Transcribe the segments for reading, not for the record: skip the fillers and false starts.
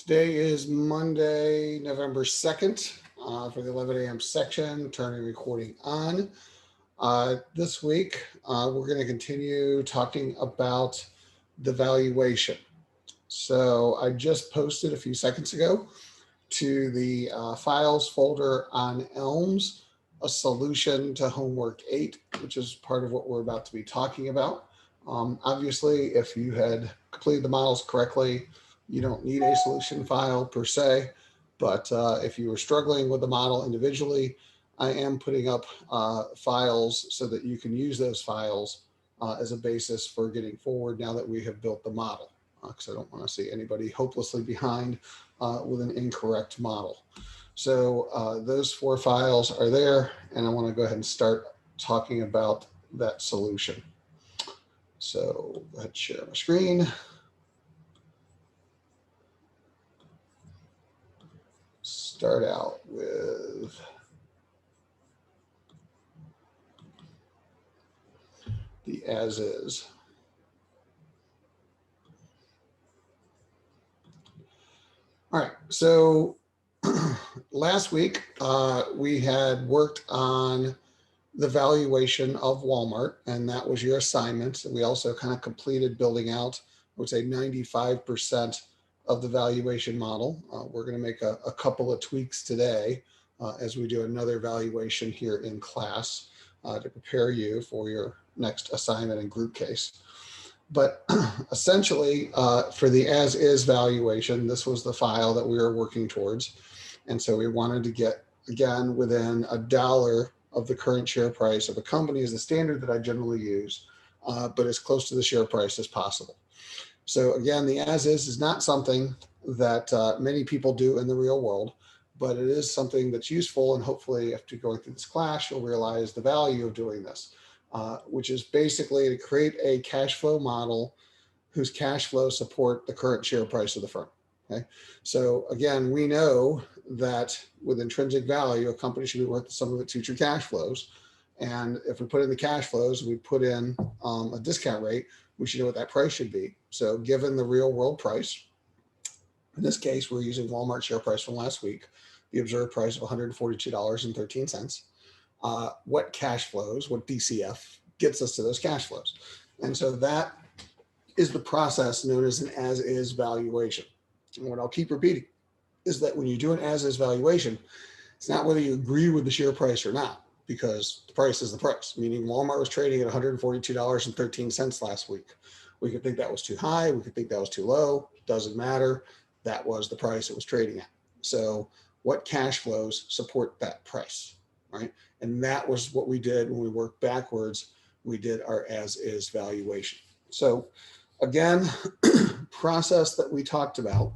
Today is Monday, November 2nd for the 11 a.m. section, turning recording on. This week, we're going to continue talking about the valuation. So I just posted a few seconds ago to the files folder on Elms, a solution to homework 8, which is part of what we're about to be talking about. Obviously, if you had completed the models correctly, you don't need a solution file per se, but if you were struggling with the model individually, I am putting up files so that you can use those files as a basis for getting forward now that we have built the model, because I don't want to see anybody hopelessly behind with an incorrect model. So those 4 files are there, and I want to go ahead and start talking about that solution. So go ahead and share my screen. Start out with the as is. All right, so last week we had worked on the valuation of Walmart, and that was your assignment. We also kind of completed building out, I would say 95% of the valuation model. We're going to make a couple of tweaks today as we do another valuation here in class to prepare you for your next assignment and group case. But essentially, for the as-is valuation, this was the file that we were working towards. And so we wanted to get, again, within $1 of the current share price of a company is the standard that I generally use, but as close to the share price as possible. So again, the as-is is not something that many people do in the real world, but it is something that's useful. And hopefully after going through this class, you'll realize the value of doing this. Which is basically to create a cash flow model whose cash flows support the current share price of the firm. Okay, so again, we know that with intrinsic value, a company should be worth the sum of its future cash flows. And if we put in the cash flows, we put in a discount rate, we should know what that price should be. So given the real world price, in this case, we're using Walmart share price from last week, the observed price of $142.13. What cash flows, what DCF gets us to those cash flows. And so that is the process known as an as-is valuation. And what I'll keep repeating is that when you do an as-is valuation, it's not whether you agree with the share price or not, because the price is the price, meaning Walmart was trading at $142.13 last week. We could think that was too high. We could think that was too low. Doesn't matter. That was the price it was trading at. So what cash flows support that price, right? And that was what we did when we worked backwards. We did our as-is valuation. So again, process that we talked about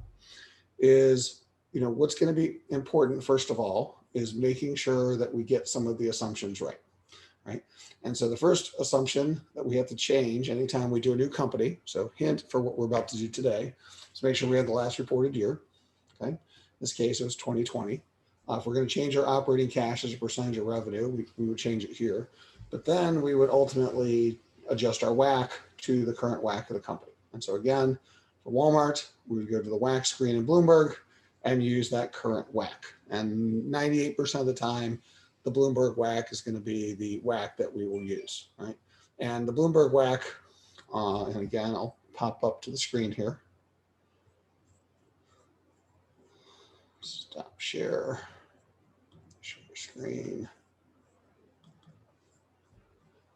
is, what's going to be important, first of all, is making sure that we get some of the assumptions right. And so the first assumption that we have to change anytime we do a new company, so hint for what we're about to do today, is make sure we have the last reported year. Okay, in this case, it was 2020. If we're going to change our operating cash as a percentage of revenue, we would change it here. But then we would ultimately adjust our WACC to the current WACC of the company. And so again, for Walmart, we would go to the WACC screen in Bloomberg and use that current WACC. And 98% of the time, the Bloomberg WACC is going to be the WACC that we will use, right? And the Bloomberg WACC, and again, I'll pop up to the screen here. Stop share screen.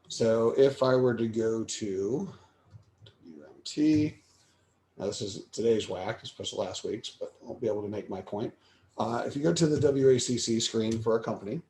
So if I were to go to WMT, now this is today's WACC as opposed to last week's, but I'll be able to make my point. If you go to the WACC screen for a company,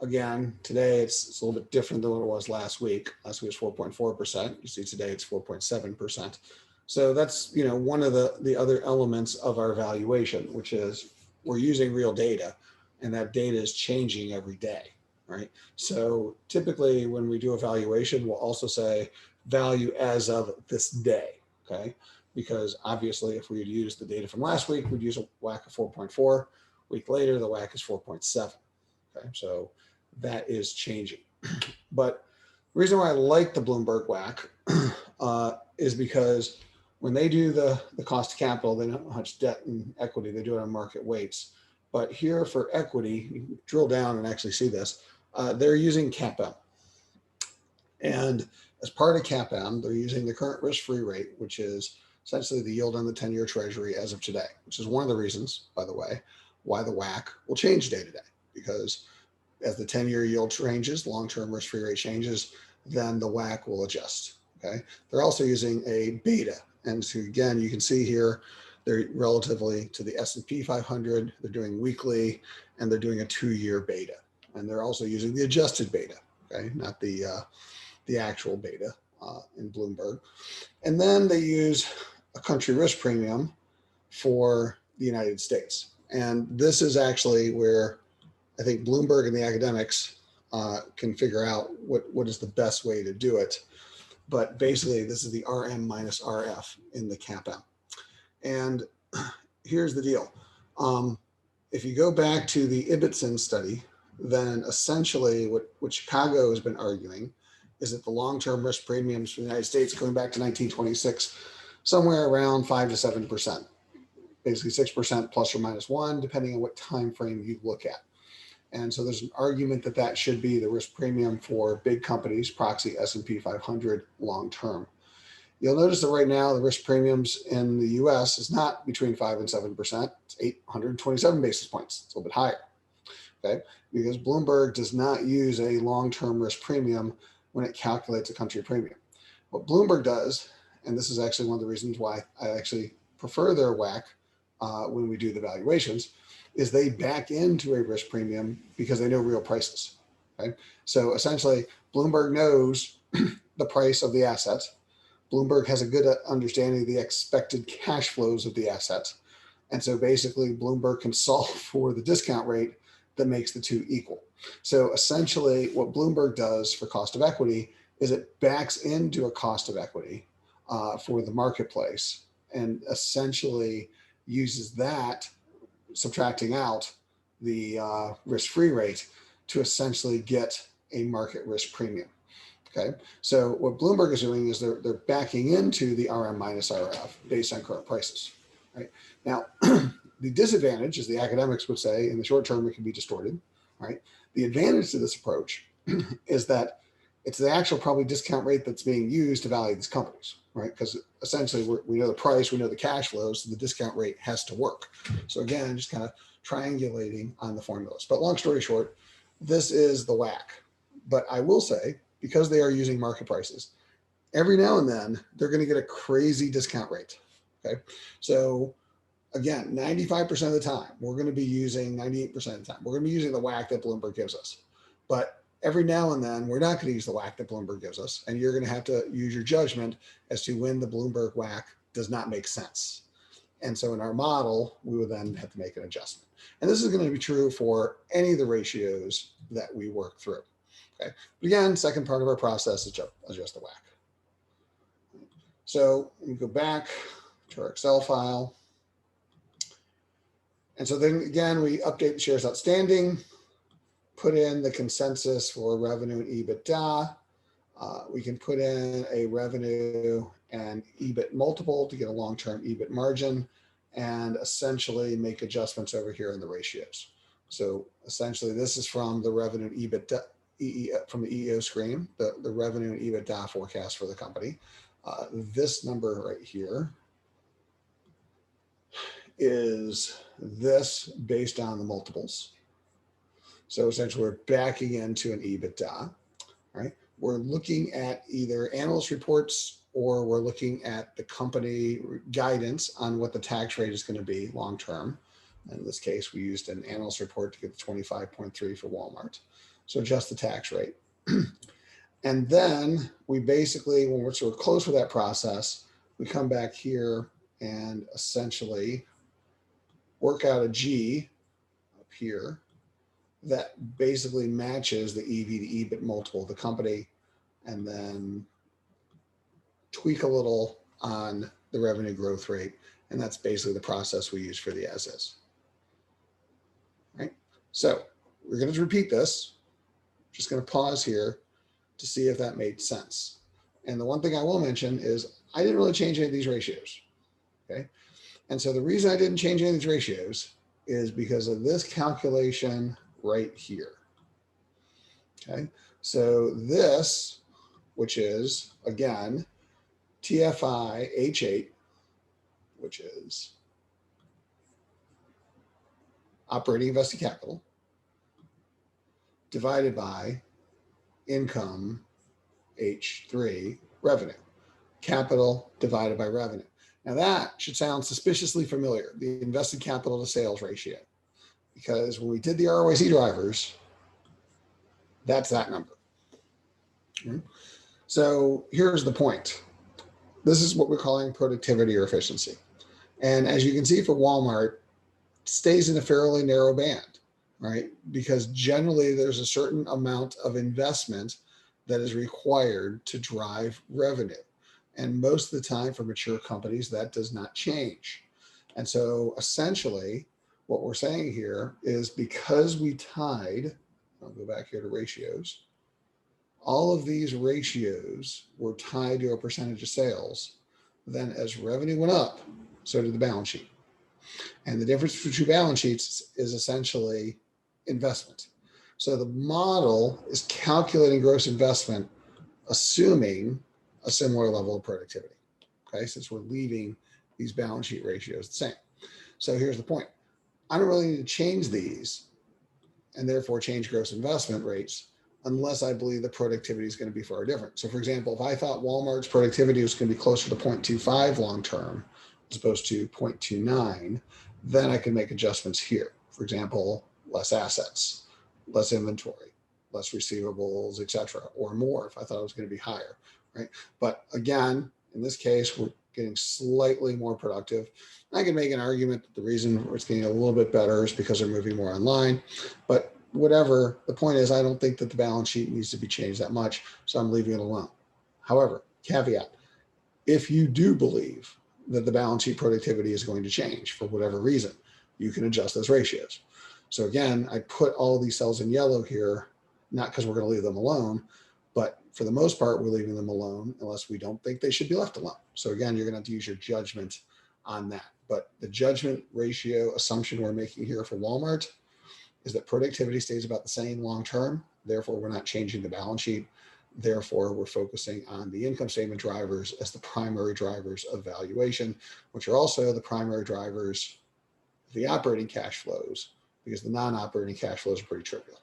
again, today it's a little bit different than what it was last week. Last week was 4.4%. You see today it's 4.7%. So that's one of the other elements of our valuation, which is we're using real data, and that data is changing every day, right? So typically when we do a valuation, we'll also say value as of this day, okay? Because obviously if we had used the data from last week, we'd use a WACC of 4.4. Week later, the WACC is 4.7, okay? So that is changing. But the reason why I like the Bloomberg WACC is because When they do the cost of capital, they don't know how much debt and equity, they do it on market weights. But here for equity, you can drill down and actually see this, they're using CAPM. And as part of CAPM, they're using the current risk-free rate, which is essentially the yield on the 10-year treasury as of today, which is one of the reasons, by the way, why the WACC will change day to day, because as the 10-year yield changes, long-term risk-free rate changes, then the WACC will adjust. Okay. They're also using a beta. And so again, you can see here, they're relatively to the S&P 500, they're doing weekly, and they're doing a 2-year beta. And they're also using the adjusted beta, okay, not the actual beta in Bloomberg. And then they use a country risk premium for the United States. And this is actually where I think Bloomberg and the academics can figure out what is the best way to do it. But basically, this is the RM minus RF in the CAPM. And here's the deal. If you go back to the Ibbotson study, then essentially what Chicago has been arguing is that the long-term risk premiums for the United States going back to 1926, somewhere around 5 to 7%, basically 6% plus or minus 1, depending on what time frame you look at. And so there's an argument that that should be the risk premium for big companies, proxy S&P 500 long-term. You'll notice that right now the risk premiums in the US is not between 5 and 7%. It's 827 basis points. It's a little bit higher, okay? Because Bloomberg does not use a long-term risk premium when it calculates a country premium. What Bloomberg does, and this is actually one of the reasons why I actually prefer their WACC when we do the valuations, is they back into a risk premium because they know real prices, okay? So essentially, Bloomberg knows the price of the asset. Bloomberg has a good understanding of the expected cash flows of the asset. And so basically, Bloomberg can solve for the discount rate that makes the two equal. So essentially, what Bloomberg does for cost of equity is it backs into a cost of equity for the marketplace and essentially uses that, subtracting out the risk-free rate, to essentially get a market risk premium. Okay, so what Bloomberg is doing is they're backing into the RM minus RF based on current prices. Right now, the disadvantage, as the academics would say, in the short term, it can be distorted. Right, the advantage to this approach is that it's the actual probably discount rate that's being used to value these companies. Right, because essentially we know the price, we know the cash flows, so the discount rate has to work. So again, just kind of triangulating on the formulas. But long story short, this is the WACC. But I will say, because they are using market prices, every now and then they're going to get a crazy discount rate. Okay, so again, 95% of the time we're going to be using 98% of the time we're going to be using the WACC that Bloomberg gives us. But every now and then we're not going to use the WACC that Bloomberg gives us, and you're going to have to use your judgment as to when the Bloomberg WACC does not make sense. And so in our model, we would then have to make an adjustment. And this is going to be true for any of the ratios that we work through. Okay. But again, second part of our process is adjust the WACC. So we go back to our Excel file. And so then again, we update the shares outstanding, put in the consensus for revenue and EBITDA. We can put in a revenue and EBIT multiple to get a long-term EBIT margin, and essentially make adjustments over here in the ratios. So essentially this is from the revenue and EBITDA, from the EEO screen, the revenue and EBITDA forecast for the company. This number right here is this based on the multiples. So essentially we're backing into an EBITDA, right? We're looking at either analyst reports or we're looking at the company guidance on what the tax rate is going to be long-term. In this case, we used an analyst report to get the 25.3 for Walmart. So adjust the tax rate. And then we basically, when we're sort of close with that process, we come back here and essentially work out a G up here that basically matches the EV to EBIT multiple of the company, and then tweak a little on the revenue growth rate. And that's basically the process we use for the as is. Right? So we're going to repeat this. Just going to pause here to see if that made sense. And the one thing I will mention is I didn't really change any of these ratios. Okay. And so the reason I didn't change any of these ratios is because of this calculation right here. Okay. So this, which is again, TFI H8, which is operating invested capital, divided by income H3, revenue. Capital divided by revenue. Now that should sound suspiciously familiar, the invested capital to sales ratio, because when we did the ROIC drivers, that's that number. Okay. So here's the point. This is what we're calling productivity or efficiency. And as you can see for Walmart, it stays in a fairly narrow band, right? Because generally there's a certain amount of investment that is required to drive revenue. And most of the time for mature companies, that does not change. And so essentially what we're saying here is because we tied, I'll go back here to ratios, all of these ratios were tied to a percentage of sales, then as revenue went up, so did the balance sheet. And the difference between two balance sheets is essentially investment. So the model is calculating gross investment, assuming a similar level of productivity. Okay, since we're leaving these balance sheet ratios the same. So here's the point. I don't really need to change these and therefore change gross investment rates unless I believe the productivity is going to be far different. So for example, if I thought Walmart's productivity was going to be closer to 0.25 long-term as opposed to 0.29, then I can make adjustments here. For example, less assets, less inventory, less receivables, etc., or more if I thought it was going to be higher, right? But again, in this case, we're getting slightly more productive. I can make an argument that the reason it's getting a little bit better is because they're moving more online, but whatever, the point is I don't think that the balance sheet needs to be changed that much, so I'm leaving it alone. However, caveat, if you do believe that the balance sheet productivity is going to change for whatever reason, you can adjust those ratios. So again, I put all of these cells in yellow here, not because we're going to leave them alone, but for the most part, we're leaving them alone unless we don't think they should be left alone. So again, you're going to have to use your judgment on that. But the judgment ratio assumption we're making here for Walmart is that productivity stays about the same long term. Therefore, we're not changing the balance sheet. Therefore, we're focusing on the income statement drivers as the primary drivers of valuation, which are also the primary drivers of the operating cash flows, because the non-operating cash flows are pretty trivial.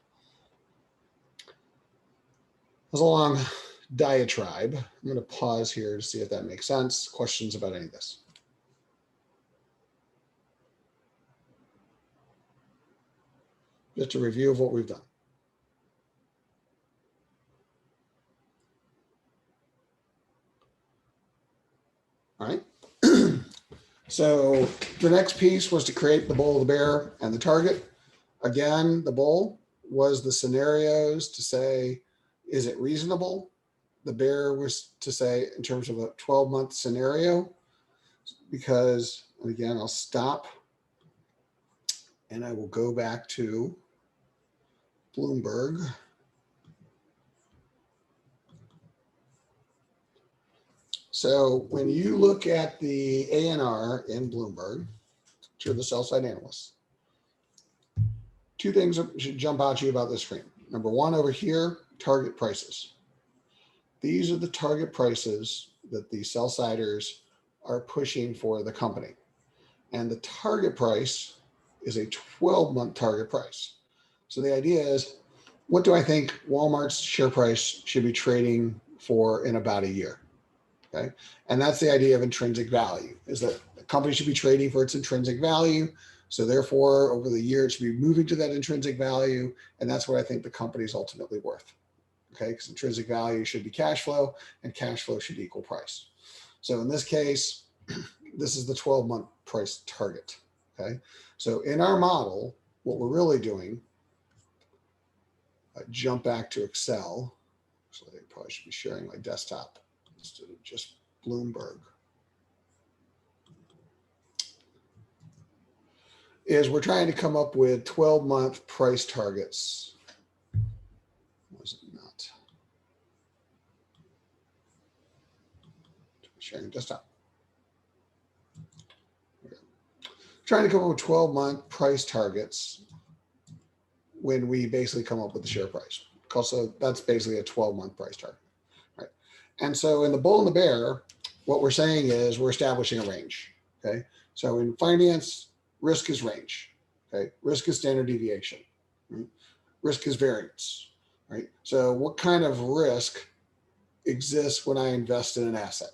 That's a long diatribe. I'm going to pause here to see if that makes sense. Questions about any of this? Just a review of what we've done. All right. So the next piece was to create the bowl, the bear, and the target. Again, the bowl was the scenarios to say, is it reasonable? The bear was to say in terms of a 12-month scenario, because, and again, I'll stop and I will go back to Bloomberg. So when you look at the ANR in Bloomberg, which are the sell-side analysts, two things should jump out to you about this screen. Number one, over here, target prices. These are the target prices that the sell-siders are pushing for the company. And the target price is a 12-month target price. So the idea is, what do I think Walmart's share price should be trading for in about a year? Okay. And that's the idea of intrinsic value, is that the company should be trading for its intrinsic value. So therefore, over the year, it should be moving to that intrinsic value. And that's what I think the company is ultimately worth. Okay. Because intrinsic value should be cash flow and cash flow should equal price. So in this case, this is the 12-month price target. Okay. So in our model, what we're really doing, jump back to Excel. So I probably should be sharing my desktop instead of just Bloomberg, is we're trying to come up with 12-month price targets. Was it not? sharing desktop. Trying to come up with 12-month price targets when we basically come up with the share price. So that's basically a 12-month price target, right? And so in the bull and the bear, what we're saying is we're establishing a range, okay? So in finance, risk is range, okay? Risk is standard deviation, right? Risk is variance, right? So what kind of risk exists when I invest in an asset,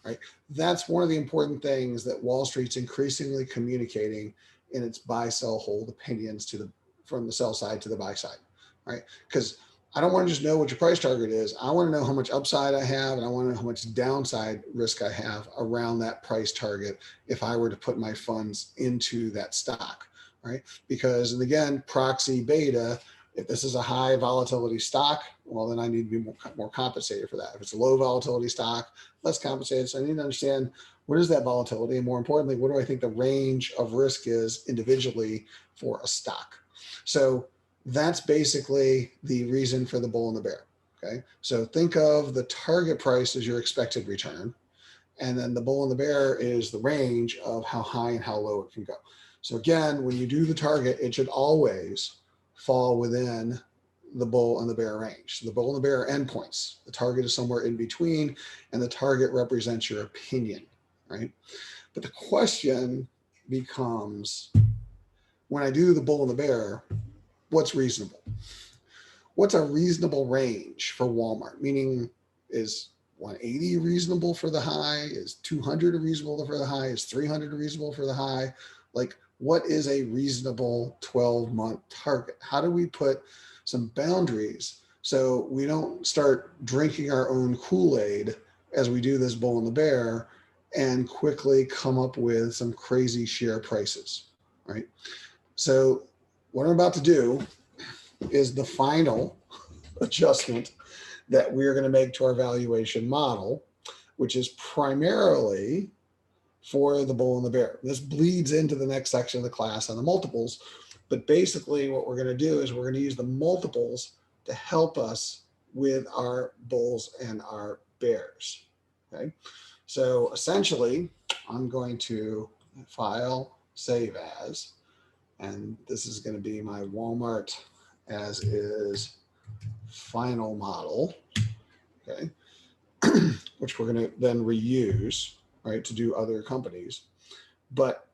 right? That's one of the important things that Wall Street's increasingly communicating in its buy, sell, hold opinions from the sell side to the buy side, right? Because I don't want to just know what your price target is. I want to know how much upside I have, and I want to know how much downside risk I have around that price target if I were to put my funds into that stock, right? Because, and again, proxy beta, if this is a high volatility stock, well, then I need to be more compensated for that. If it's a low volatility stock, less compensated. So I need to understand what is that volatility, and more importantly, what do I think the range of risk is individually for a stock. So that's basically the reason for the bull and the bear. Okay, so think of the target price as your expected return, and then the bull and the bear is the range of how high and how low it can go. So again, when you do the target, it should always fall within the bull and the bear range. So the bull and the bear are endpoints. The target is somewhere in between, and the target represents your opinion, right? But the question becomes, when I do the bull and the bear, what's reasonable? What's a reasonable range for Walmart? Meaning, is 180 reasonable for the high? Is 200 reasonable for the high? Is 300 reasonable for the high? Like, what is a reasonable 12-month target? How do we put some boundaries so we don't start drinking our own Kool-Aid as we do this bull and the bear and quickly come up with some crazy share prices, right? So what I'm about to do is the final adjustment that we're going to make to our valuation model, which is primarily for the bull and the bear. This bleeds into the next section of the class on the multiples, but basically what we're going to do is we're going to use the multiples to help us with our bulls and our bears. Okay, so essentially I'm going to file, save as, and this is going to be my Walmart as is final model, okay, which we're going to then reuse, right, to do other companies. But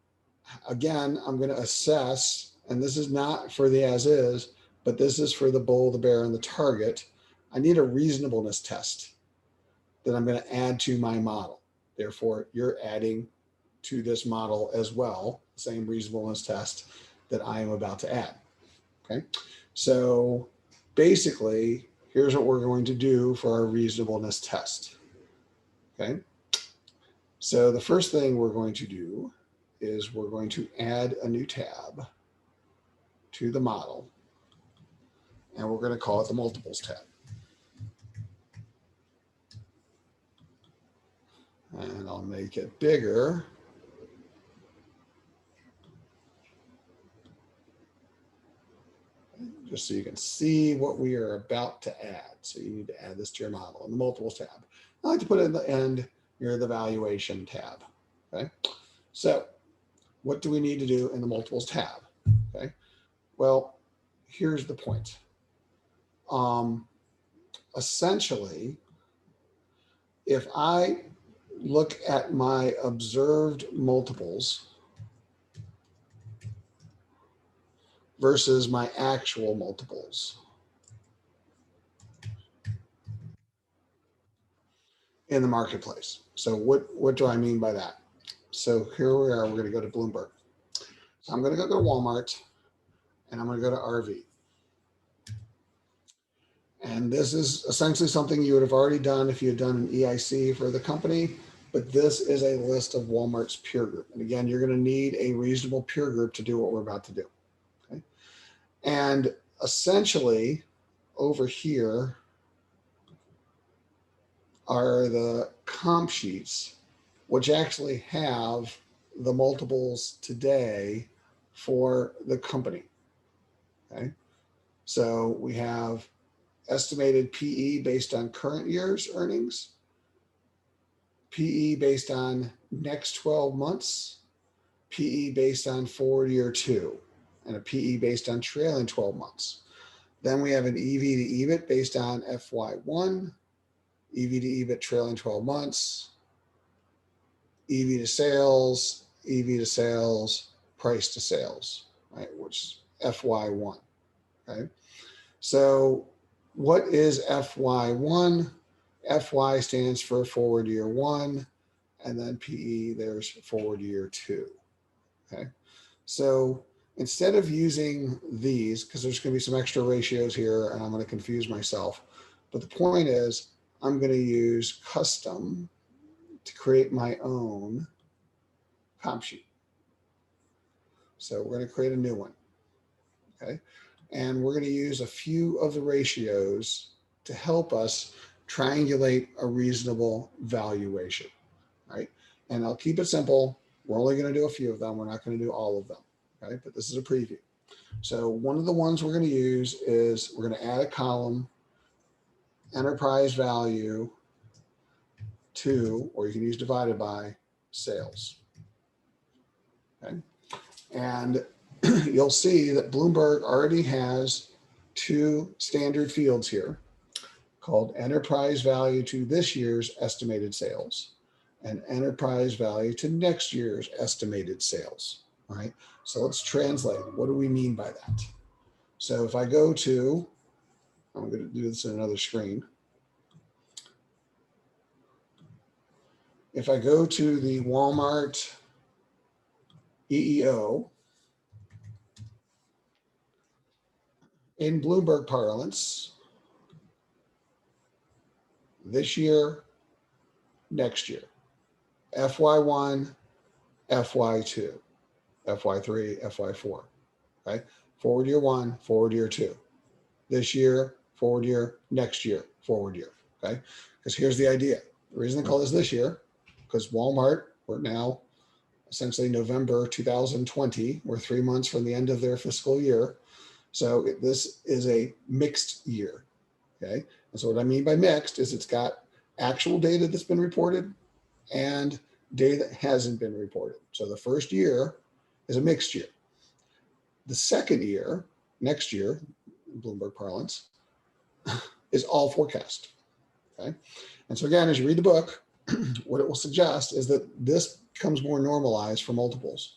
again, I'm going to assess, and this is not for the as is, but this is for the bull, the bear, and the target. I need a reasonableness test that I'm going to add to my model. Therefore, you're adding to this model as well, the same reasonableness test that I am about to add. Okay, so basically, here's what we're going to do for our reasonableness test. Okay, so the first thing we're going to do is we're going to add a new tab to the model, and we're going to call it the multiples tab. And I'll make it bigger. Just so you can see what we are about to add. So you need to add this to your model in the multiples tab. I like to put it in the end near the valuation tab. Okay, so what do we need to do in the multiples tab? Okay, well, here's the point. Essentially, if I look at my observed multiples versus my actual multiples in the marketplace. So what do I mean by that? So here we are, we're going to go to Bloomberg. So I'm going to go to Walmart, and I'm going to go to RV. And this is essentially something you would have already done if you had done an EIC for the company, but this is a list of Walmart's peer group. And again, you're going to need a reasonable peer group to do what we're about to do. Okay? And essentially over here are the comp sheets, which actually have the multiples today for the company. Okay, so we have estimated PE based on current year's earnings, PE based on next 12 months, PE based on forward year 2, and a PE based on trailing 12 months. Then we have an EV to EBIT based on FY1, EV to EBIT trailing 12 months, EV to sales, price to sales, right, which is FY1, okay? So what is FY1? FY stands for forward year 1, and then PE, there's forward year 2, okay? So instead of using these, because there's going to be some extra ratios here and I'm going to confuse myself, but the point is I'm going to use custom to create my own comp sheet. So we're going to create a new one, okay? And we're going to use a few of the ratios to help us triangulate a reasonable valuation, right? And I'll keep it simple. We're only going to do a few of them. We're not going to do all of them, okay? But this is a preview. So one of the ones we're going to use is we're going to add a column, enterprise value to, or you can use divided by, sales, okay? And you'll see that Bloomberg already has 2 standard fields here called enterprise value to this year's estimated sales and enterprise value to next year's estimated sales, all right? So let's translate. What do we mean by that? So if I go to, I'm going to do this in another screen. If I go to the Walmart EEO, in Bloomberg parlance, this year, next year, FY1, FY2, FY3, FY4, okay? Forward year 1, forward year 2. This year, forward year, next year, forward year, okay? Because here's the idea. The reason they call this year, because Walmart, we're now essentially November 2020. We're 3 months from the end of their fiscal year. So this is a mixed year, okay? And so what I mean by mixed is it's got actual data that's been reported and data that hasn't been reported. So the first year is a mixed year. The second year, next year, in Bloomberg parlance, is all forecast, okay? And so again, as you read the book, what it will suggest is that this becomes more normalized for multiples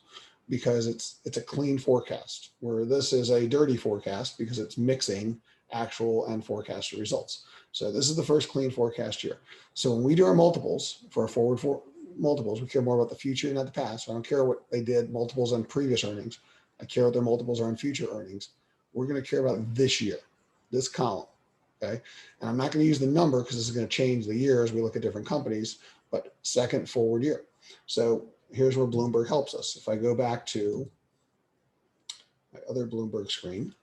because it's a clean forecast, where this is a dirty forecast because it's mixing actual and forecasted results. So this is the first clean forecast year. So when we do our multiples for our forward multiples, we care more about the future, not the past. So I don't care what they did multiples on previous earnings. I care what their multiples are on future earnings. We're going to care about this year, this column, okay? And I'm not going to use the number because this is going to change the year as we look at different companies, but second forward year. So here's where Bloomberg helps us. If I go back to my other Bloomberg screen,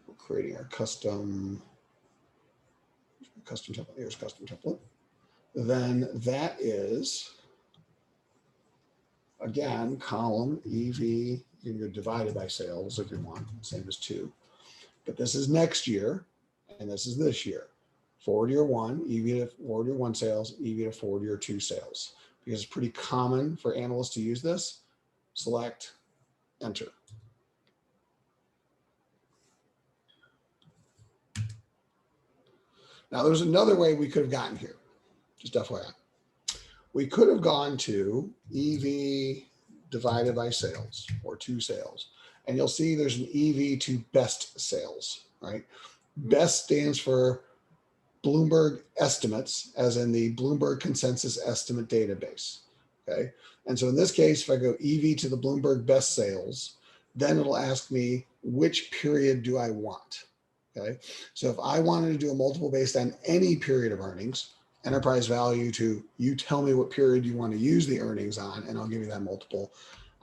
we're creating our custom template. Here's custom template. Then that is, again, column EV, you can go divided by sales if you want, same as 2. But this is next year, and this is this year. Forward year 1, EV to forward year 1 sales, EV to forward year 2 sales. Because it's pretty common for analysts to use this. Select, enter. Now there's another way we could have gotten here, just FYI. We could have gone to EV divided by sales or 2 sales. And you'll see there's an EV to best sales, right? Best stands for Bloomberg estimates, as in the Bloomberg consensus estimate database, okay? And so in this case, if I go EV to the Bloomberg best sales, then it'll ask me which period do I want, okay? So if I wanted to do a multiple based on any period of earnings, enterprise value to, you tell me what period you want to use the earnings on, and I'll give you that multiple,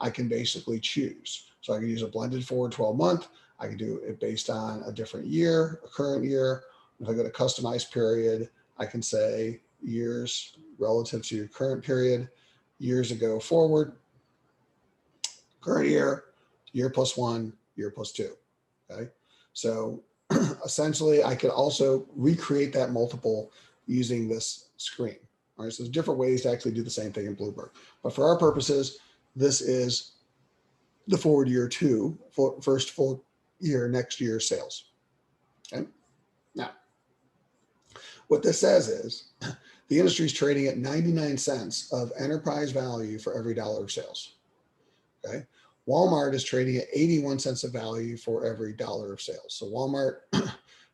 I can basically choose. So I can use a blended forward 12-month. I can do it based on a different year, a current year. If I go to customized period, I can say years relative to current period, years ago forward, current year, year plus 1, year plus 2, okay? So essentially I could also recreate that multiple using this screen. All right, so there's different ways to actually do the same thing in Bloomberg. But for our purposes, this is the forward year two, first full year, next year sales. Okay. Now, what this says is the industry is trading at 99 cents of enterprise value for every dollar of sales. Okay. Walmart is trading at 81 cents of value for every dollar of sales. So Walmart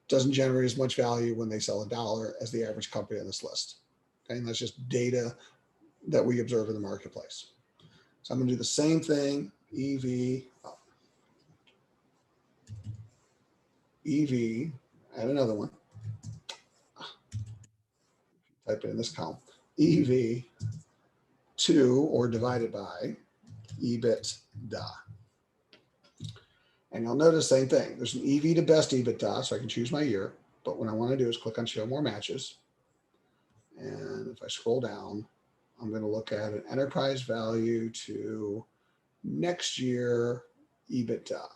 doesn't generate as much value when they sell a dollar as the average company on this list. Okay. And that's just data that we observe in the marketplace. So I'm going to do the same thing. EV, add another one. Type it in this column. EV to or divided by EBITDA. And you'll notice same thing. There's an EV to best EBITDA, so I can choose my year. But what I want to do is click on show more matches. And if I scroll down, I'm going to look at an enterprise value to next year EBITDA.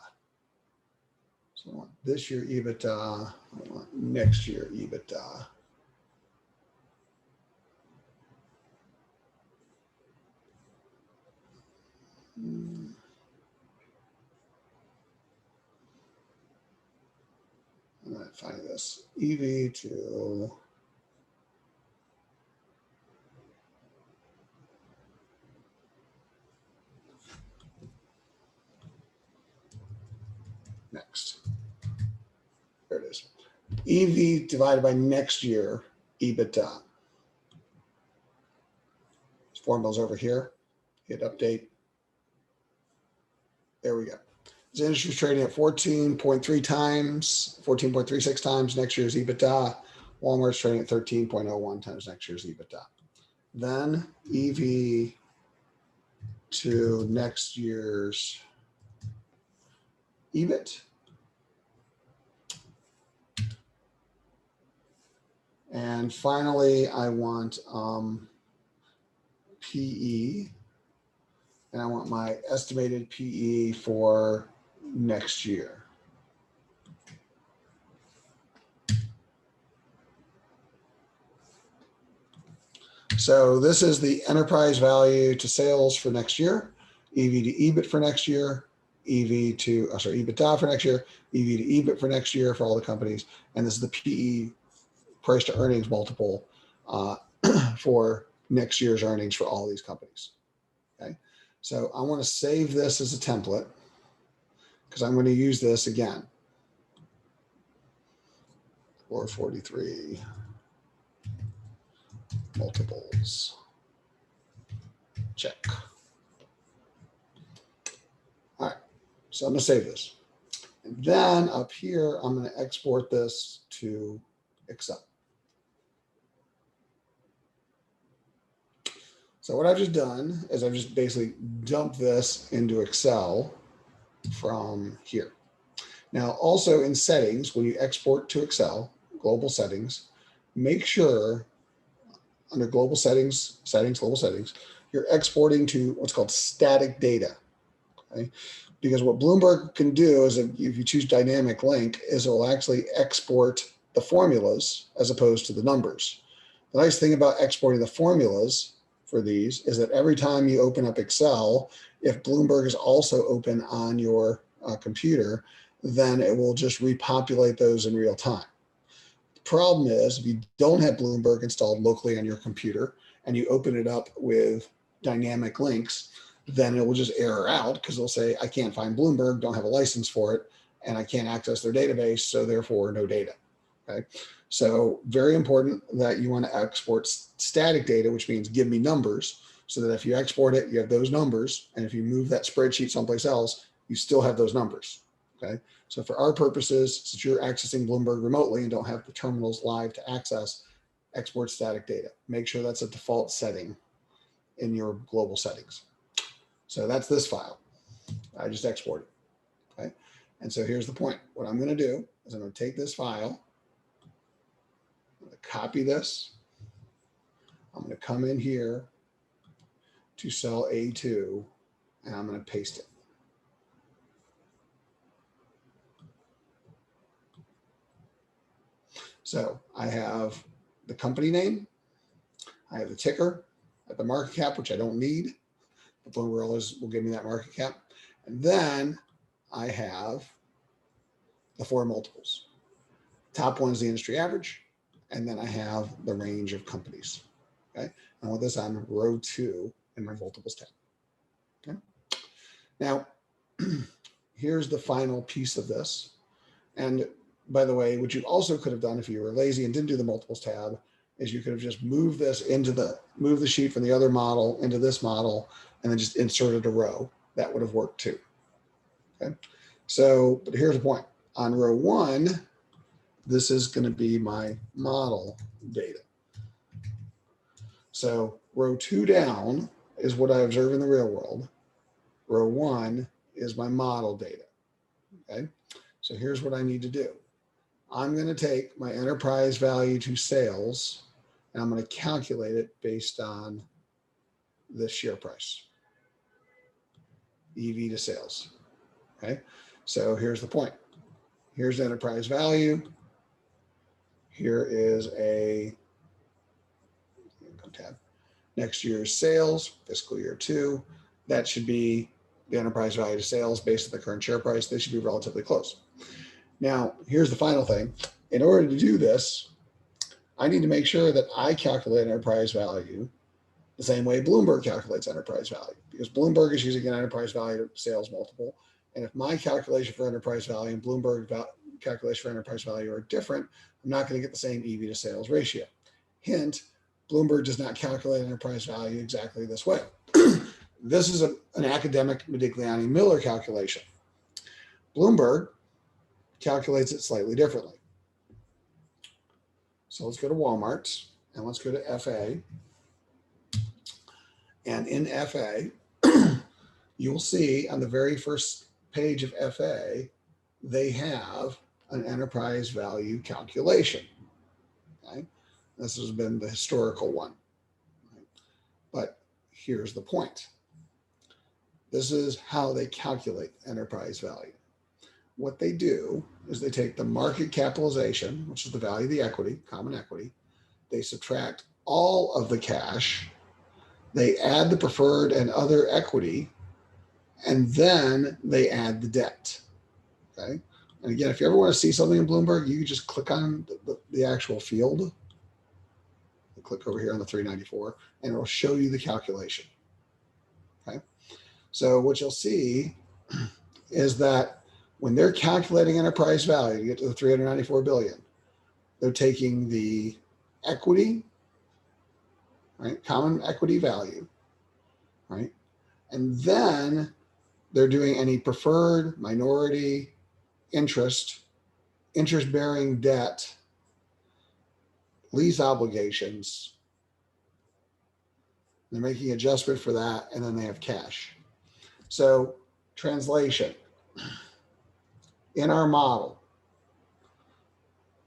So I want this year EBITDA, I want next year EBITDA. I'm going to find this EV to next. There it is. EV divided by next year EBITDA. This formula's over here. Hit update. There we go. This industry is trading at 14.3 times, 14.36 times next year's EBITDA. Walmart's trading at 13.01 times next year's EBITDA. Then EV to next year's EBIT. And finally, I want PE. And I want my estimated PE for next year. So this is the enterprise value to sales for next year, EV to EBIT for next year, EBITDA for next year, EV to EBIT for next year for all the companies. And this is the PE, price to earnings multiple, for next year's earnings for all these companies. Okay. So I want to save this as a template because I'm going to use this again. 443 multiples. Check. All right. So I'm going to save this. And then up here, I'm going to export this to Excel. So what I've just done is I've just basically dumped this into Excel from here. Now, also in settings, when you export to Excel, global settings, make sure under global settings, global settings, you're exporting to what's called static data. Okay? Because what Bloomberg can do is if you choose dynamic link is it will actually export the formulas as opposed to the numbers. The nice thing about exporting the formulas for these is that every time you open up Excel, if Bloomberg is also open on your computer, then it will just repopulate those in real time. The problem is if you don't have Bloomberg installed locally on your computer and you open it up with dynamic links, then it will just error out because it'll say, I can't find Bloomberg, don't have a license for it, and I can't access their database, so therefore no data. Okay. So very important that you want to export static data, which means give me numbers, so that if you export it, you have those numbers. And if you move that spreadsheet someplace else, you still have those numbers. Okay. So for our purposes, since you're accessing Bloomberg remotely and don't have the terminals live to access, export static data. Make sure that's a default setting in your global settings. So that's this file. I just exported. Okay. And so here's the point. What I'm going to do is I'm going to take this file. I'm going to copy this. I'm going to come in here to cell A2 and I'm going to paste it. So I have the company name, I have the ticker, I have the market cap, which I don't need, but Bloomberg will give me that market cap. And then I have the four multiples. Top one is the industry average, and then I have the range of companies. Okay, I want this on row 2 in my multiples tab. Okay, now here's the final piece of this. And by the way, what you also could have done if you were lazy and didn't do the multiples tab is you could have just moved this move the sheet from the other model into this model and then just inserted a row. That would have worked too. Okay, so but here's the point. On row 1, this is going to be my model data. So row 2 down is what I observe in the real world. Row 1 is my model data. Okay, so here's what I need to do. I'm going to take my enterprise value to sales and I'm going to calculate it based on this share price, EV to sales. Okay, so here's the point. Here's the enterprise value. Here is a income tab. Next year's sales, fiscal year 2. That should be the enterprise value to sales based on the current share price. They should be relatively close. Now, here's the final thing. In order to do this, I need to make sure that I calculate enterprise value the same way Bloomberg calculates enterprise value, because Bloomberg is using an enterprise value to sales multiple. And if my calculation for enterprise value and Bloomberg calculation for enterprise value are different, I'm not going to get the same EV to sales ratio. Hint, Bloomberg does not calculate enterprise value exactly this way. This is an academic Modigliani-Miller calculation. Bloomberg calculates it slightly differently. So let's go to Walmart and let's go to FA. And in FA, you'll see on the very first page of FA, they have an enterprise value calculation. Okay? This has been the historical one. Right? But here's the point. This is how they calculate enterprise value. What they do is they take the market capitalization, which is the value of the equity, common equity. They subtract all of the cash. They add the preferred and other equity, and then they add the debt. Okay. And again, if you ever want to see something in Bloomberg, you can just click on the actual field. Click over here on the 394, and it'll show you the calculation. Okay. So what you'll see is that when they're calculating enterprise value to get to the 394 billion, they're taking the equity, right, common equity value, right, and then they're doing any preferred, minority, interest-bearing debt, lease obligations. They're making adjustment for that, and then they have cash. So translation. In our model,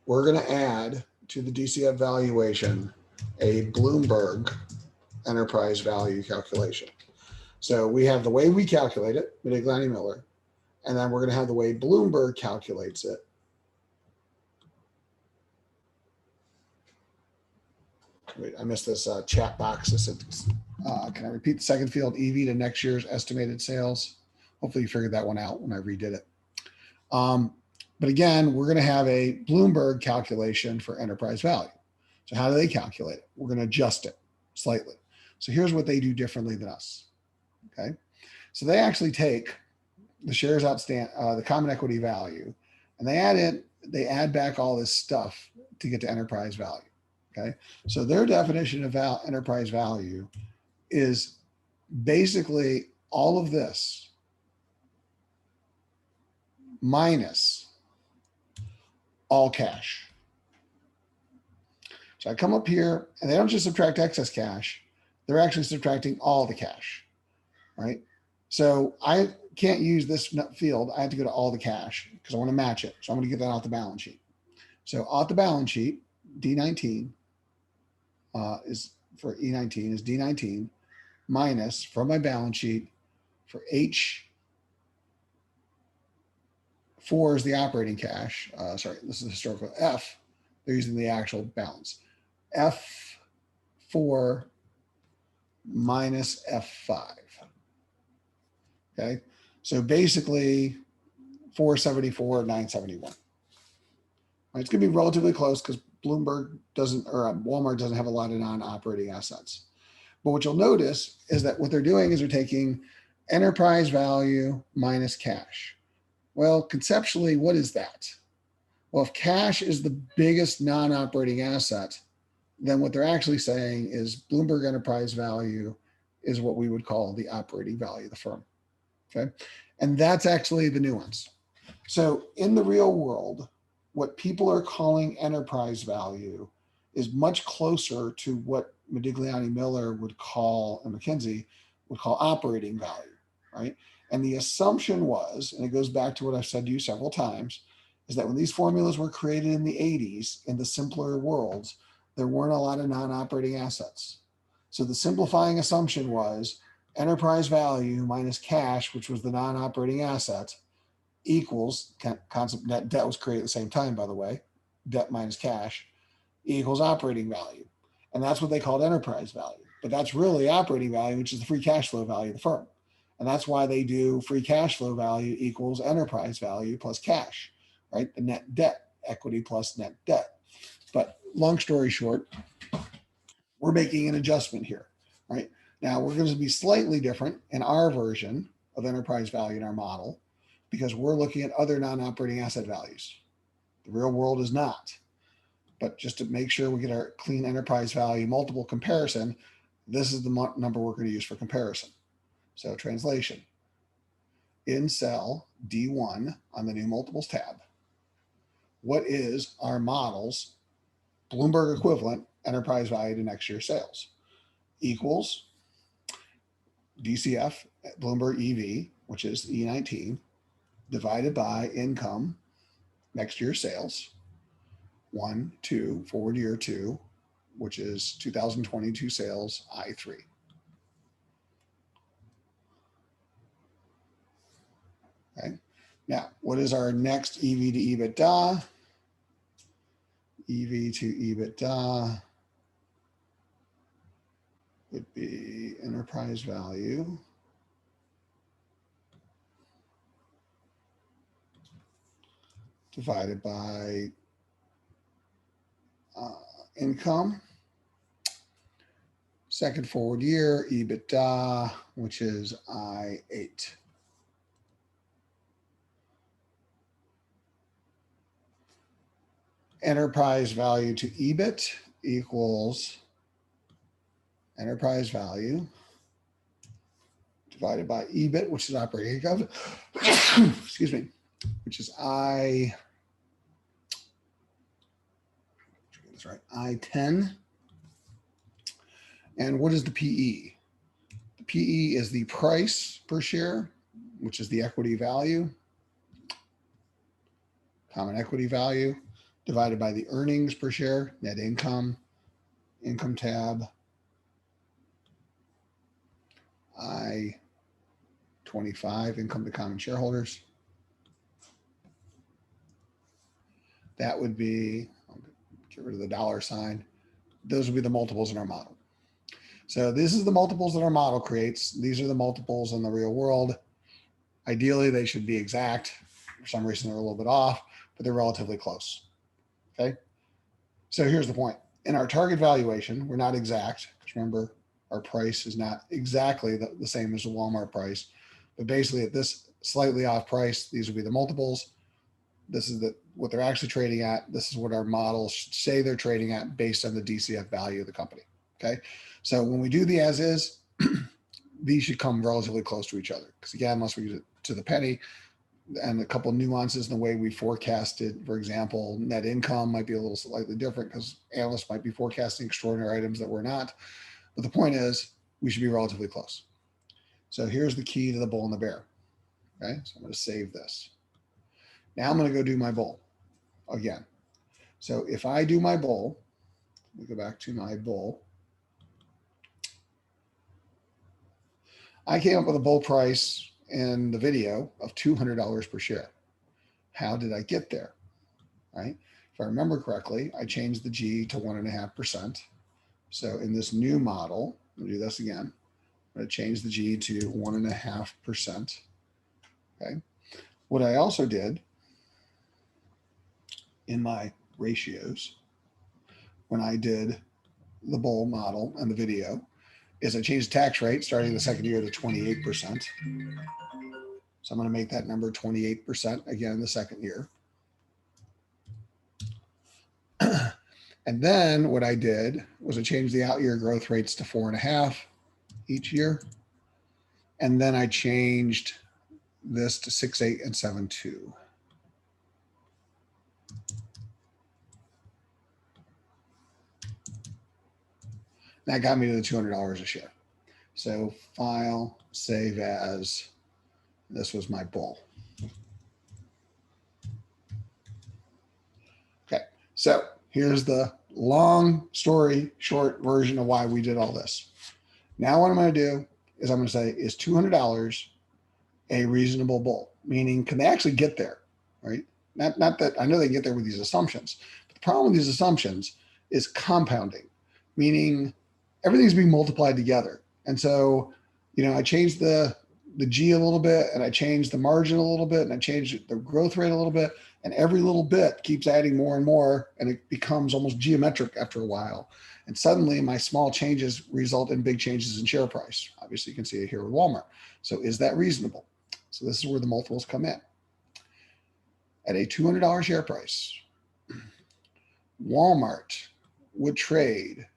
we're going to add to the DCF valuation a Bloomberg enterprise value calculation. So we have the way we calculate it, Modigliani-Miller, and then we're going to have the way Bloomberg calculates it. Wait, I missed this chat box. This is, can I repeat the second field, EV to next year's estimated sales? Hopefully you figured that one out when I redid it. But again, we're going to have a Bloomberg calculation for enterprise value. So how do they calculate it? We're going to adjust it slightly. So here's what they do differently than us. Okay. So they actually take the shares outstanding, the common equity value, and they add back all this stuff to get to enterprise value. Okay. So their definition of enterprise value is basically all of this minus all cash. So I come up here and they don't just subtract excess cash, they're actually subtracting all the cash, right? So I can't use this field. I have to go to all the cash because I want to match it. So I'm going to get that off the balance sheet. So off the balance sheet, D19 is for E19 is D19 minus from my balance sheet for H4 is the operating cash. Sorry, this is historical. F They're using the actual balance. F4 minus F5. Okay, so basically 474, 971. Right, it's going to be relatively close because Bloomberg doesn't, or Walmart doesn't have a lot of non-operating assets. But what you'll notice is that what they're doing is they're taking enterprise value minus cash. Well, conceptually, what is that? Well, if cash is the biggest non-operating asset, then what they're actually saying is Bloomberg enterprise value is what we would call the operating value of the firm. Okay. And that's actually the nuance. So in the real world, what people are calling enterprise value is much closer to what Modigliani Miller would call, and McKinsey would call operating value, right? And the assumption was, and it goes back to what I've said to you several times, is that when these formulas were created in the 80s, in the simpler worlds, there weren't a lot of non-operating assets. So the simplifying assumption was enterprise value minus cash, which was the non-operating asset, equals, concept net debt was created at the same time, by the way, debt minus cash, equals operating value. And that's what they called enterprise value. But that's really operating value, which is the free cash flow value of the firm. And that's why they do free cash flow value equals enterprise value plus cash, right? The net debt, equity plus net debt. But long story short, we're making an adjustment here, right? Now we're going to be slightly different in our version of enterprise value in our model because we're looking at other non-operating asset values. The real world is not. But just to make sure we get our clean enterprise value multiple comparison, this is the number we're going to use for comparison. So translation. In cell D1 on the new multiples tab, what is our model's Bloomberg equivalent enterprise value to next year's sales? Equals DCF, Bloomberg EV, which is E19, divided by income, next year's sales, 1, 2, forward year 2, which is 2022 sales, I3. Okay. Now, what is our next EV to EBITDA? EV to EBITDA would be enterprise value divided by income, second forward year, EBITDA, which is I8. Enterprise value to EBIT equals enterprise value divided by EBIT, which is operating income, excuse me, which is I10. And what is the PE? The PE is the price per share, which is the equity value, common equity value, divided by the earnings per share, net income, income tab, I25, income to common shareholders. That would be, I'll get rid of the dollar sign. Those would be the multiples in our model. So this is the multiples that our model creates. These are the multiples in the real world. Ideally, they should be exact. For some reason, they're a little bit off, but they're relatively close. Okay. So here's the point. In our target valuation, we're not exact, because remember, our price is not exactly the same as the Walmart price, but basically at this slightly off price, these would be the multiples. This is what they're actually trading at. This is what our models say they're trading at based on the DCF value of the company. Okay. So when we do the as is, these should come relatively close to each other. Because again, unless we use it to the penny, and a couple of nuances in the way we forecasted, for example, net income might be a little slightly different because analysts might be forecasting extraordinary items that we're not. But the point is, we should be relatively close. So here's the key to the bull and the bear. Okay, so I'm going to save this. Now I'm going to go do my bull again. So if I do my bull, let me go back to my bull. I came up with a bull price in the video of $200 per share. How did I get there? Right? if I remember correctly, I changed the G to 1.5%. So in this new model, I'll do this again. I'm going to change the G to 1.5%. Okay. What I also did in my ratios when I did the bull model and the video is I changed the tax rate starting the second year to 28%. So I'm going to make that number 28% again the second year. And then what I did was I changed the out year growth rates to 4.5 each year. And then I changed this to 6.8 and 7.2. That got me to the $200 a share. So file, save as, this was my bull. Okay, so here's the long story short version of why we did all this. Now what I'm going to do is I'm going to say, is $200 a reasonable bull? Meaning, can they actually get there, right? Not that I know they get there with these assumptions. But the problem with these assumptions is compounding, meaning everything's being multiplied together. And so, I changed the G a little bit, and I changed the margin a little bit, and I changed the growth rate a little bit, and every little bit keeps adding more and more, and it becomes almost geometric after a while. And suddenly my small changes result in big changes in share price. Obviously, you can see it here with Walmart. So is that reasonable? So this is where the multiples come in. At a $200 share price, Walmart would trade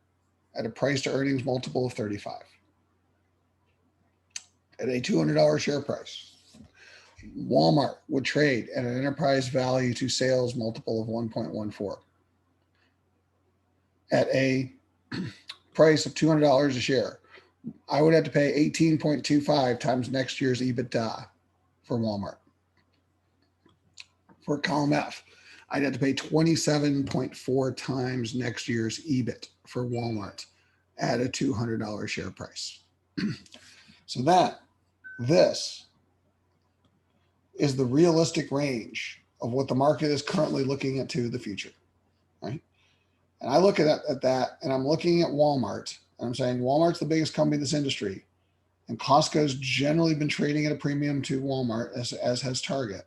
at a price to earnings multiple of 35. At a $200 share price, Walmart would trade at an enterprise value to sales multiple of 1.14. At a price of $200 a share, I would have to pay 18.25 times next year's EBITDA for Walmart. For column F, I'd have to pay 27.4 times next year's EBIT for Walmart at a $200 share price. So this is the realistic range of what the market is currently looking into the future, right? And I look at that, and I'm looking at Walmart, and I'm saying Walmart's the biggest company in this industry, and Costco's generally been trading at a premium to Walmart, as has Target.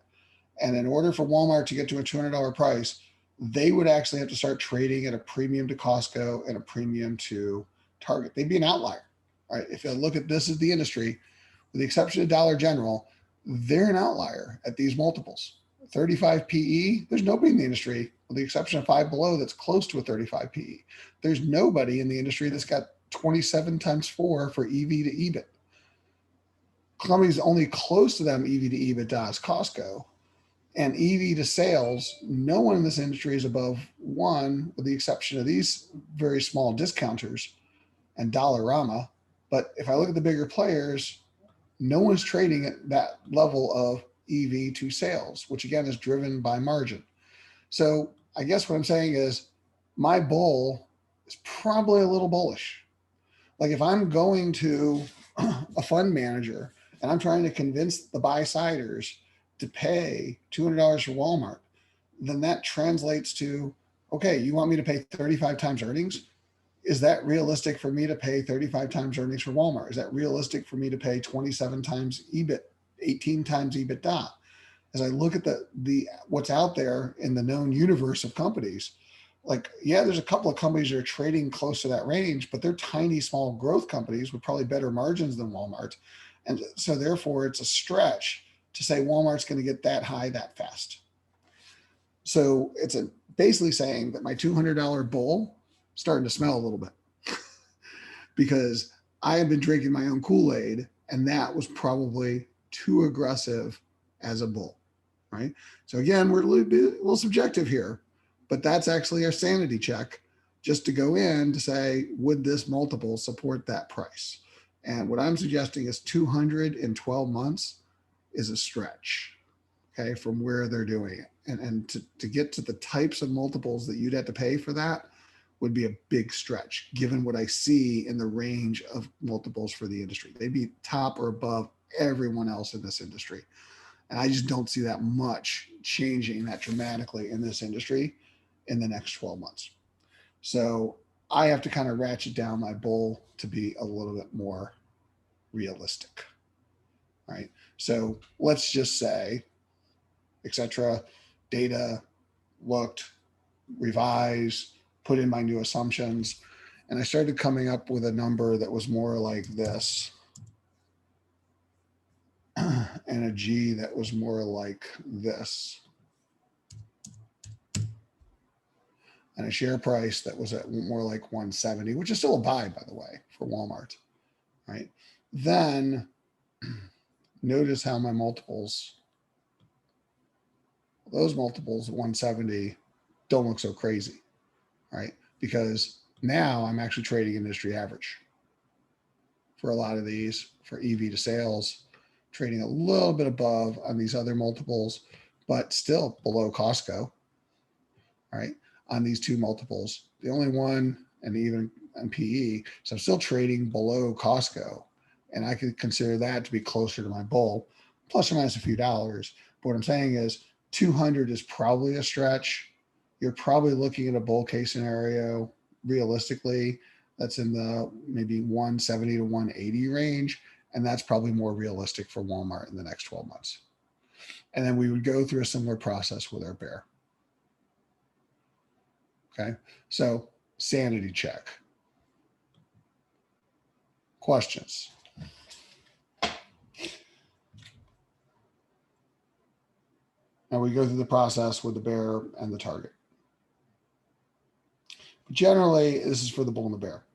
And in order for Walmart to get to a $200 price, they would actually have to start trading at a premium to Costco and a premium to Target. They'd be an outlier, right? If you look at this as the industry, with the exception of Dollar General, they're an outlier at these multiples. 35 PE, there's nobody in the industry, with the exception of Five Below, that's close to a 35 PE. There's nobody in the industry that's got 27 times 4 for EV to EBIT. Companies only close to them EV to EBITDA is Costco. And EV to sales, no one in this industry is above 1, with the exception of these very small discounters and Dollarama. But if I look at the bigger players, no one's trading at that level of EV to sales, which again is driven by margin. So I guess what I'm saying is my bull is probably a little bullish. Like if I'm going to a fund manager and I'm trying to convince the buy-siders to pay $200 for Walmart, then that translates to, okay, you want me to pay 35 times earnings? Is that realistic for me to pay 35 times earnings for Walmart? Is that realistic for me to pay 27 times EBIT, 18 times EBITDA? As I look at the what's out there in the known universe of companies, like, yeah, there's a couple of companies that are trading close to that range, but they're tiny, small growth companies with probably better margins than Walmart. And so therefore it's a stretch to say Walmart's going to get that high that fast. So it's basically saying that my $200 bull starting to smell a little bit because I have been drinking my own Kool-Aid, and that was probably too aggressive as a bull, right? So again, we're a little subjective here, but that's actually our sanity check just to go in to say, would this multiple support that price? And what I'm suggesting is 200 in 12 months is a stretch, okay, from where they're doing it. And to get to the types of multiples that you'd have to pay for that would be a big stretch, given what I see in the range of multiples for the industry. They'd be top or above everyone else in this industry. And I just don't see that much changing that dramatically in this industry. in the next 12 months. So I have to kind of ratchet down my bull to be a little bit more realistic, right? So let's just say, etc. Data, looked, revised, put in my new assumptions, and I started coming up with a number that was more like this, and a G that was more like this, and a share price that was at more like 170, which is still a buy, by the way, for Walmart, right? Then notice how my multiples, those multiples at 170 don't look so crazy, right? Because now I'm actually trading industry average for a lot of these, for EV to sales, trading a little bit above on these other multiples, but still below Costco, right? On these two multiples, the only one, and even on PE, so I'm still trading below Costco, and I could consider that to be closer to my bull, plus or minus a few dollars. But what I'm saying is 200 is probably a stretch. You're probably looking at a bull case scenario realistically that's in the maybe 170 to 180 range, and that's probably more realistic for Walmart in the next 12 months. And then we would go through a similar process with our bear. Okay, so sanity check. Questions? Now we go through the process with the bear and the target. But generally, this is for the bull and the bear.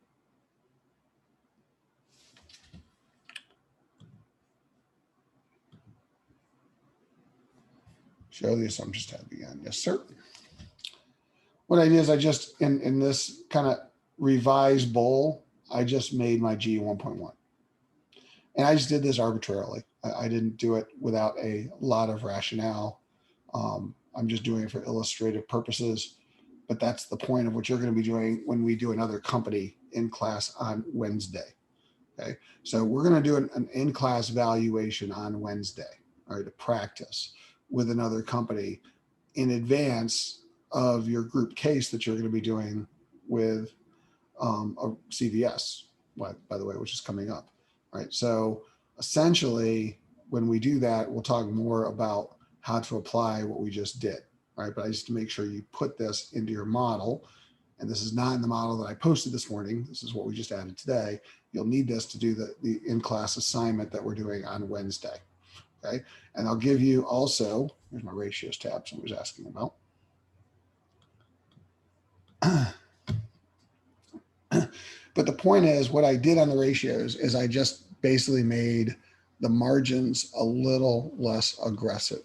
Show the assumptions tab again. Yes, sir. What I did is I just, in this kind of revised bowl, I just made my G 1.1. And I just did this arbitrarily. I didn't do it without a lot of rationale. I'm just doing it for illustrative purposes. But that's the point of what you're going to be doing when we do another company in class on Wednesday. Okay. So we're going to do an in-class valuation on Wednesday, all right, to practice with another company in advance of your group case that you're going to be doing with a CVS, by the way, which is coming up. Right. So essentially, when we do that, we'll talk more about how to apply what we just did. Right. But I just to make sure you put this into your model. And this is not in the model that I posted this morning. This is what we just added today. You'll need this to do the in-class assignment that we're doing on Wednesday. Okay. And I'll give you also, here's my ratios tab somebody was asking about. But the point is, what I did on the ratios is I just basically made the margins a little less aggressive.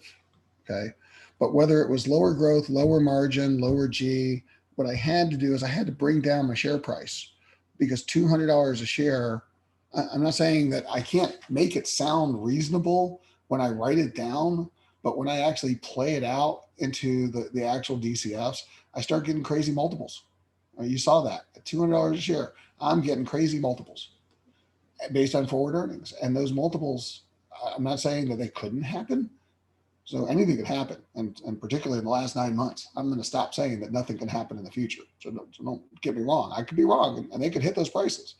Okay. But whether it was lower growth, lower margin, lower G, what I had to do is I had to bring down my share price, because $200 a share, I'm not saying that I can't make it sound reasonable when I write it down, but when I actually play it out into the actual DCFs, I start getting crazy multiples. You saw that at $200 a share, I'm getting crazy multiples based on forward earnings. And those multiples, I'm not saying that they couldn't happen. So anything could happen. And particularly in the last 9 months, I'm going to stop saying that nothing can happen in the future. So don't get me wrong. I could be wrong and they could hit those prices,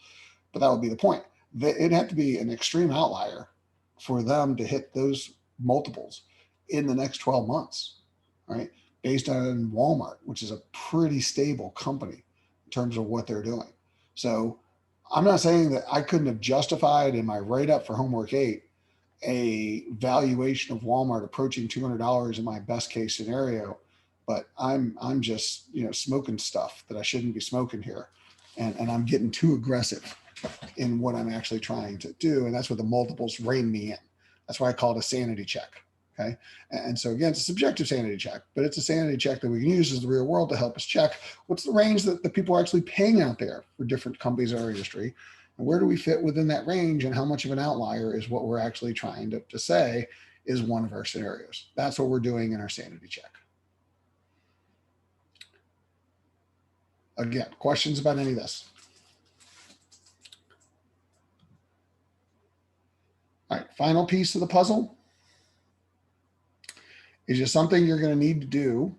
but that would be the point. It'd have to be an extreme outlier for them to hit those multiples in the next 12 months, right? Based on Walmart, which is a pretty stable company in terms of what they're doing. So I'm not saying that I couldn't have justified in my write-up for Homework 8 a valuation of Walmart approaching $200 in my best case scenario, but I'm just smoking stuff that I shouldn't be smoking here, and I'm getting too aggressive in what I'm actually trying to do, and that's what the multiples rein me in. That's why I call it a sanity check. Okay, and so again, it's a subjective sanity check, but it's a sanity check that we can use as the real world to help us check what's the range that the people are actually paying out there for different companies in our industry. And where do we fit within that range, and how much of an outlier is what we're actually trying to say is one of our scenarios. That's what we're doing in our sanity check. Again, questions about any of this? All right, final piece of the puzzle is just something you're going to need to do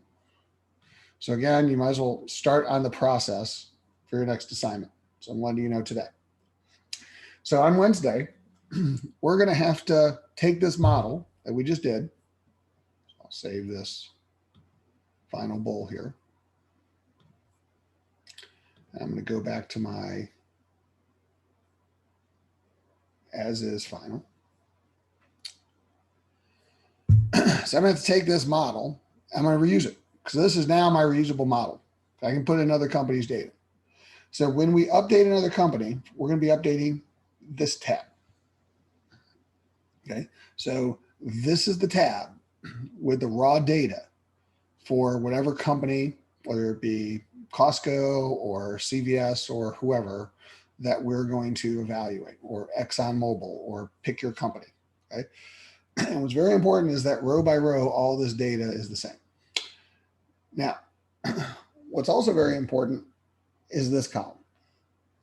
So again, you might as well start on the process for your next assignment. So I'm letting you know today. So on Wednesday, we're going to have to take this model that we just did. I'll save this final bowl here. I'm going to go back to my as is final. So I'm going to have to take this model. I'm going to reuse it because this is now my reusable model. I can put in other companies' data. So when we update another company, we're going to be updating this tab. Okay. So this is the tab with the raw data for whatever company, whether it be Costco or CVS or whoever that we're going to evaluate, or ExxonMobil, or pick your company. Okay. And what's very important is that row by row, all this data is the same. Now, what's also very important is this column.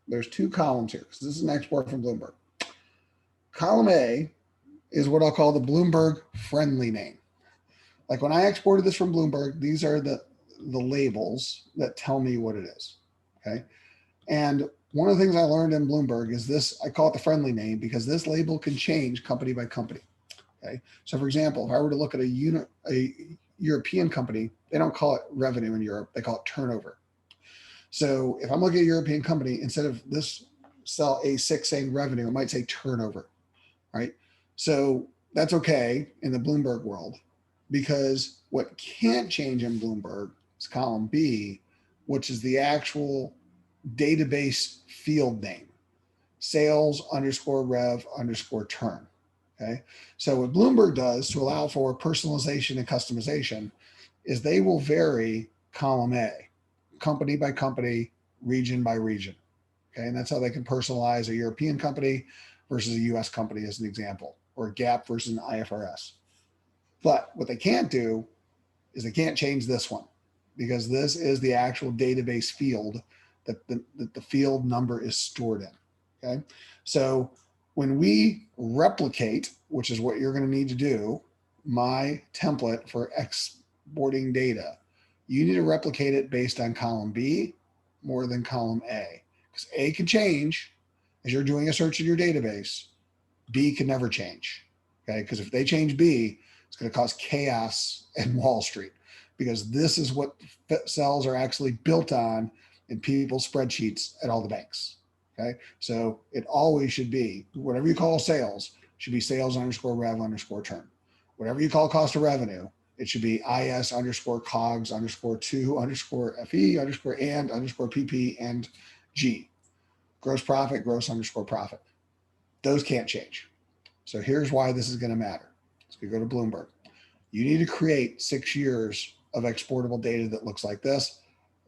There's two columns here because this is an export from Bloomberg. Column A is what I'll call the Bloomberg friendly name. Like when I exported this from Bloomberg, these are the labels that tell me what it is. Okay. And one of the things I learned in Bloomberg is this, I call it the friendly name because this label can change company by company. Okay. So for example, if I were to look at a European company, they don't call it revenue in Europe, they call it turnover. So if I'm looking at a European company, instead of this cell A6 saying revenue, it might say turnover, right? So that's okay in the Bloomberg world, because what can't change in Bloomberg is column B, which is the actual database field name, sales underscore rev underscore turn. Okay. So what Bloomberg does to allow for personalization and customization is they will vary column A, company by company, region by region. Okay. And that's how they can personalize a European company versus a US company as an example, or GAAP versus an IFRS. But what they can't do is they can't change this one, because this is the actual database field that the field number is stored in. Okay. So when we replicate, which is what you're going to need to do, my template for exporting data, you need to replicate it based on column B more than column A, because A can change as you're doing a search in your database. B can never change. Okay. Because if they change B, it's going to cause chaos in Wall Street, because this is what cells are actually built on in people's spreadsheets at all the banks. Okay. So it always should be, whatever you call sales should be sales underscore rev underscore turn. Whatever you call cost of revenue, it should be IS underscore COGS underscore 2 underscore FE underscore and underscore PP and G. Gross profit, gross underscore profit. Those can't change. So here's why this is going to matter. So we go to Bloomberg. You need to create 6 years of exportable data that looks like this.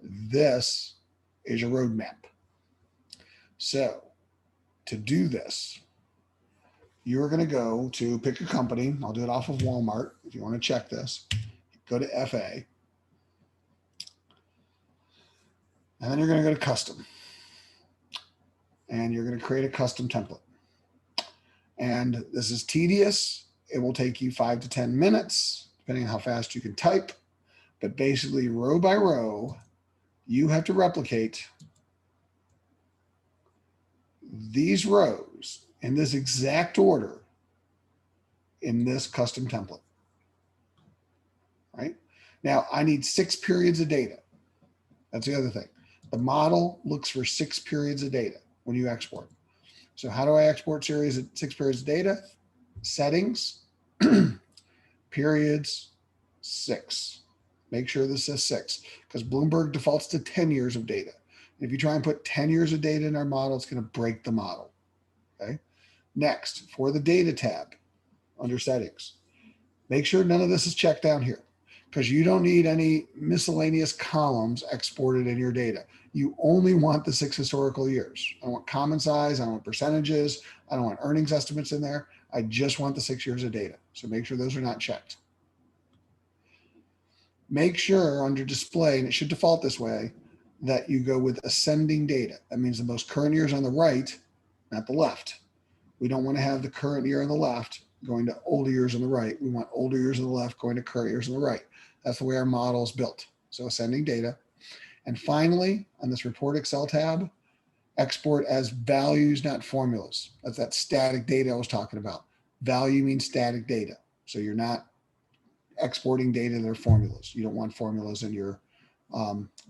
This is your roadmap. So to do this, you're going to go to pick a company. I'll do it off of Walmart. If you want to check this, go to FA. And then you're going to go to custom. And you're going to create a custom template. And this is tedious. It will take you 5 to 10 minutes, depending on how fast you can type. But basically, row by row, you have to replicate these rows in this exact order in this custom template. Right? Now, I need 6 periods of data. That's the other thing. The model looks for 6 periods of data when you export. So how do I export 6 periods of data? Settings, periods, 6. Make sure this says 6, because Bloomberg defaults to 10 years of data. If you try and put 10 years of data in our model, it's going to break the model. Okay. Next, for the data tab under settings, make sure none of this is checked down here, because you don't need any miscellaneous columns exported in your data. You only want the 6 historical years. I don't want common size. I don't want percentages. I don't want earnings estimates in there. I just want the 6 years of data. So make sure those are not checked. Make sure under display, and it should default this way, that you go with ascending data. That means the most current years on the right, not the left. We don't want to have the current year on the left going to older years on the right. We want older years on the left going to current years on the right. That's the way our model is built. So ascending data. And finally, on this report Excel tab, export as values, not formulas. That's that static data I was talking about. Value means static data. So you're not exporting data that are formulas. You don't want formulas in your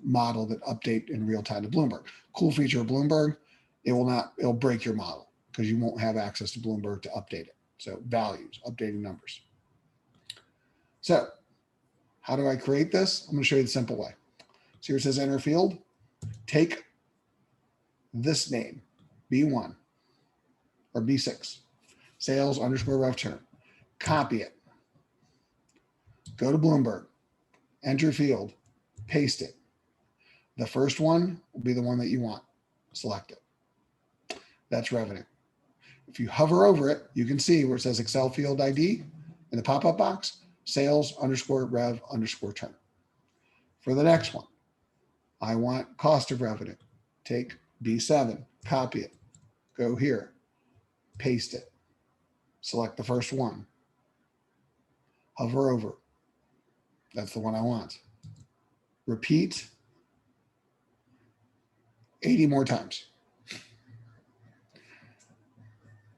model that update in real time to Bloomberg. Cool feature of Bloomberg, it'll break your model because you won't have access to Bloomberg to update it. So values, updating numbers. So how do I create this? I'm going to show you the simple way. See where it says enter field? Take this name, B1 or B6, sales underscore rev term, copy it, go to Bloomberg, enter field, paste it. The first one will be the one that you want. Select it. That's revenue. If you hover over it, you can see where it says Excel field ID in the pop-up box, sales underscore rev underscore term. For the next one, I want cost of revenue. Take B7, copy it, go here, paste it, select the first one, hover over. That's the one I want. Repeat 80 more times.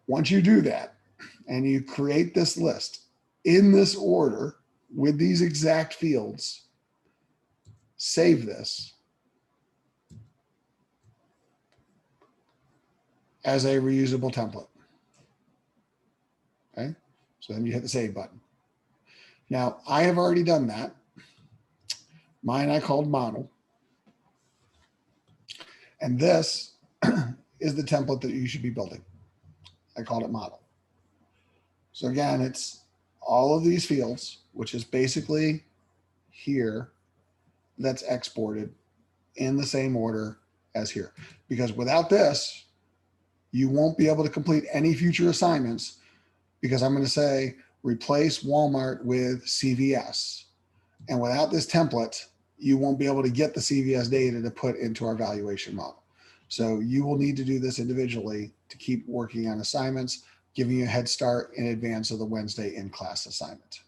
Once you do that and you create this list in this order with these exact fields, save this as a reusable template. Okay, so then you hit the save button. Now I have already done that. Mine I called model. And this is the template that you should be building. I called it model. So again, it's all of these fields, which is basically here, that's exported in the same order as here. Because without this, you won't be able to complete any future assignments, because I'm going to say replace Walmart with CVS. And without this template, you won't be able to get the CVS data to put into our valuation model. So you will need to do this individually to keep working on assignments, giving you a head start in advance of the Wednesday in-class assignment.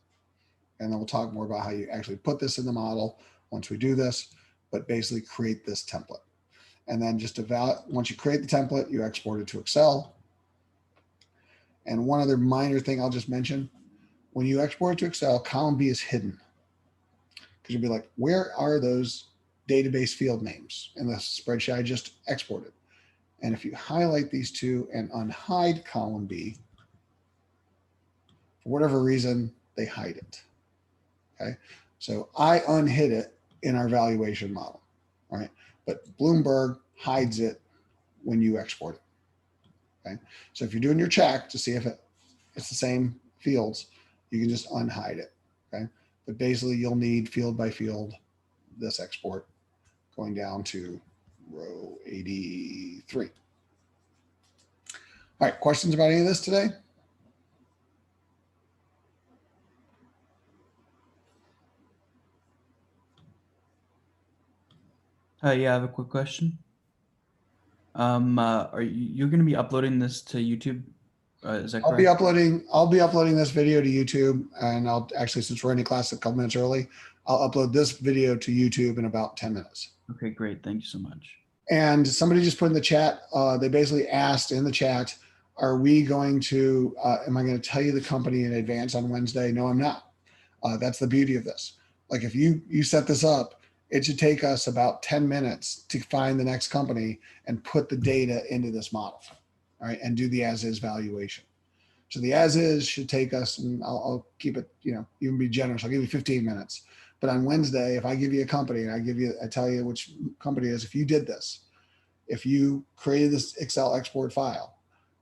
And then we'll talk more about how you actually put this in the model once we do this, but basically create this template. And then just once you create the template, you export it to Excel. And one other minor thing I'll just mention, when you export it to Excel, column B is hidden. Because you'll be like, where are those database field names in the spreadsheet I just exported? And if you highlight these two and unhide column B, for whatever reason, they hide it. Okay, so I unhid it in our valuation model. All right, but Bloomberg hides it when you export it. Okay, so if you're doing your check to see if it's the same fields, you can just unhide it. Okay, but basically you'll need field by field this export going down to row 83. All right, questions about any of this today? Yeah, I have a quick question. Are you going to be uploading this to YouTube? Is that correct? I'll be uploading this video to YouTube, and I'll actually, since we're in class a couple minutes early, I'll upload this video to YouTube in about 10 minutes. Okay, great. Thank you so much. And somebody just put in the chat, they basically asked in the chat, are we going to, am I going to tell you the company in advance on Wednesday? No, I'm not. That's the beauty of this. Like if you set this up, it should take us about 10 minutes to find the next company and put the data into this model, all right, and do the as-is valuation. So the as-is should take us, and I'll keep it, even be generous, I'll give you 15 minutes. But on Wednesday, if I give you a company and I tell you which company it is, if you did this, if you created this Excel export file,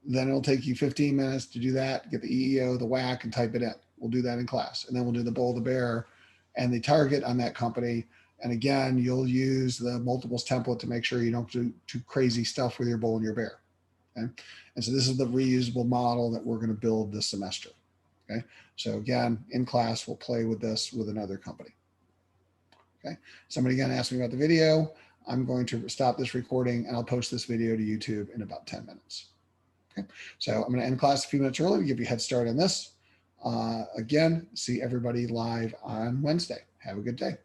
then it'll take you 15 minutes to do that, get the EEO, the WAC, and type it in. We'll do that in class. And then we'll do the bull, the bear, and the target on that company. And again, you'll use the multiples template to make sure you don't do too crazy stuff with your bull and your bear. Okay. And so this is the reusable model that we're going to build this semester. Okay. So again, in class, we'll play with this with another company. Okay. Somebody again asked me about the video. I'm going to stop this recording and I'll post this video to YouTube in about 10 minutes. Okay. So I'm going to end class a few minutes early to give you a head start on this. Again, see everybody live on Wednesday. Have a good day.